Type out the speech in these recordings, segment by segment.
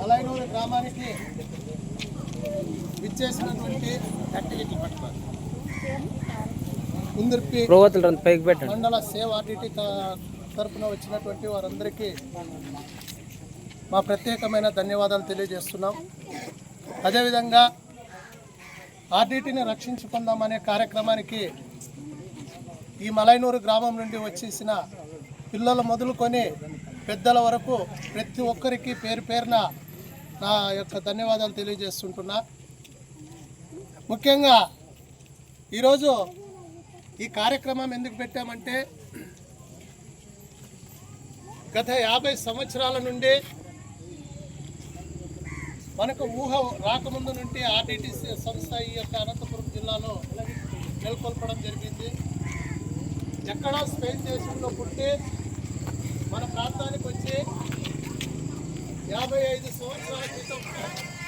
మలైనూరు గ్రామానికి విచ్చేసినటువంటి కుందుర్పి మండల సేవ్ ఆర్డిటి తరఫున వచ్చినటువంటి వారందరికీ మా ప్రత్యేకమైన ధన్యవాదాలు తెలియజేస్తున్నాం. అదేవిధంగా ఆర్డిటిని రక్షించుకుందామనే కార్యక్రమానికి ఈ మలైనూరు గ్రామం నుండి వచ్చేసిన పిల్లలు మొదలుకొని పెద్దల వరకు ప్రతి ఒక్కరికి పేరు పేరున నా యొక్క ధన్యవాదాలు తెలియజేస్తుంటున్నా. ముఖ్యంగా ఈరోజు ఈ కార్యక్రమం ఎందుకు పెట్టామంటే గత 50 సంవత్సరాల నుండి మనకు ఊహ రాకముందు నుండి ఆర్డిటి సంస్థ ఈ యొక్క అనంతపురం జిల్లాలో నెలకొల్పడం జరిగింది. ఎక్కడో స్పెయిన్ దేశంలో పుట్టి మన ప్రాంతానికి వచ్చి 55 సంవత్సరాల క్రితం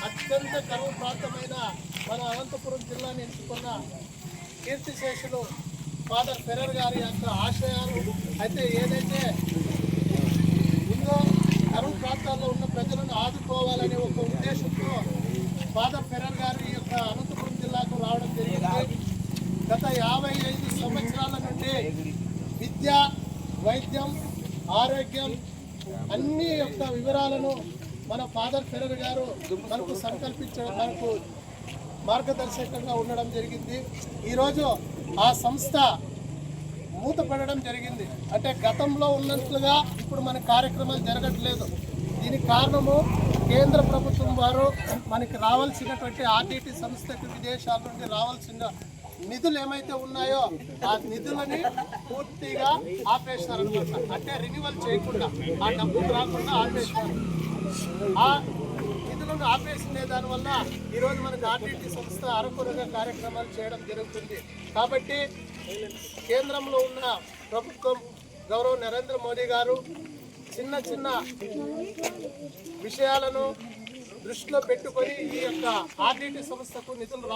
అత్యంత కరువు ప్రాంతమైన మన అనంతపురం జిల్లాని ఎంచుకున్న కీర్తిశేషులు ఫాదర్ ఫెరర్ గారి యొక్క ఆశయాలు అయితే ఏదైతే ఉందో కరువు ప్రాంతాల్లో ఉన్న ప్రజలను ఆదుకోవాలనే ఒక ఉద్దేశంతో ఫాదర్ ఫెరర్ గారు ఈ యొక్క అనంతపురం జిల్లాకు రావడం జరిగింది. గత 55 సంవత్సరాల నుండి విద్య, వైద్యం, ఆరోగ్యం అన్ని యొక్క వివరాలను మన ఫాదర్ ఫెరర్ గారు మనకు సంకల్పించడం, మనకు మార్గదర్శకంగా ఉండడం జరిగింది. ఈరోజు ఆ సంస్థ మూతపడడం జరిగింది. అంటే గతంలో ఉన్నట్లుగా ఇప్పుడు మన కార్యక్రమాలు జరగట్లేదు. దీనికి కారణము కేంద్ర ప్రభుత్వం వారు మనకి రావాల్సినటువంటి ఆర్డిటి సంస్థకు విదేశాల నుండి రావాల్సిన నిధులు ఏమైతే ఉన్నాయో ఆ నిధులని పూర్తిగా ఆపేశారనమాట. అంటే రెన్యువల్ చేయకుండా, ఆ డబ్బులు రాకుండా ఆపేశారు. ఆ నిధులను ఆపేసిన దానివల్ల ఈరోజు మనకు ఆర్డిటి సంస్థ అరకొరగా కార్యక్రమాలు చేయడం జరుగుతుంది. కాబట్టి కేంద్రంలో ఉన్న ప్రభుత్వం గౌరవ నరేంద్ర మోడీ గారు చిన్న చిన్న విషయాలను దృష్టిలో పెట్టుకొని ఈ యొక్క ఆర్డిటి సంస్థకు నిధులు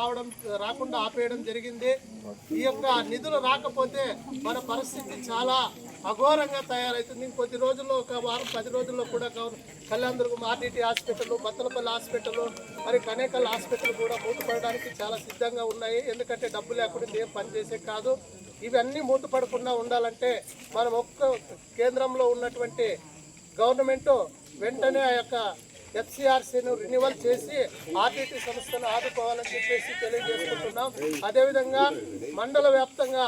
రాకుండా ఆపేయడం జరిగింది. ఈ యొక్క నిధులు రాకపోతే మన పరిస్థితి చాలా అఘోరంగా తయారవుతుంది. ఇంకొద్ది రోజుల్లో, ఒక వారం 10 రోజుల్లో కూడా Kalyandurg RDT hospital, Bathalapalli hospital, మరి కనేకల్ హాస్పిటల్ కూడా మూతపడడానికి చాలా సిద్ధంగా ఉన్నాయి. ఎందుకంటే డబ్బు లేకుండా ఏం పనిచేసే కాదు. ఇవన్నీ మూతపడకుండా ఉండాలంటే మనం కేంద్రంలో ఉన్నటువంటి గవర్నమెంట్ వెంటనే ఆ యొక్క FCRCను రెన్యువల్ చేసి ఆర్డిటి సంస్థను ఆదుకోవాలని చెప్పేసి తెలియజేసుకుంటున్నాం. అదేవిధంగా మండల వ్యాప్తంగా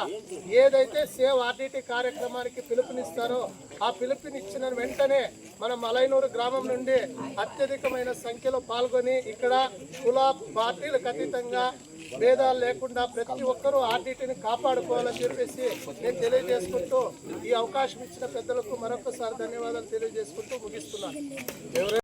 ఏదైతే సేవ్ ఆర్డిటి కార్యక్రమానికి పిలుపునిస్తారో ఆ పిలుపునిచ్చిన వెంటనే మన మలైనూరు గ్రామం నుండి అత్యధికమైన సంఖ్యలో పాల్గొని ఇక్కడ కుల పార్టీలకు అతీతంగా భేదాలు లేకుండా ప్రతి ఒక్కరూ ఆర్డిటిని కాపాడుకోవాలని చెప్పేసి నేను తెలియజేసుకుంటూ ఈ అవకాశం ఇచ్చిన పెద్దలకు మరొకసారి ధన్యవాదాలు తెలియజేసుకుంటూ ముగిస్తున్నాను.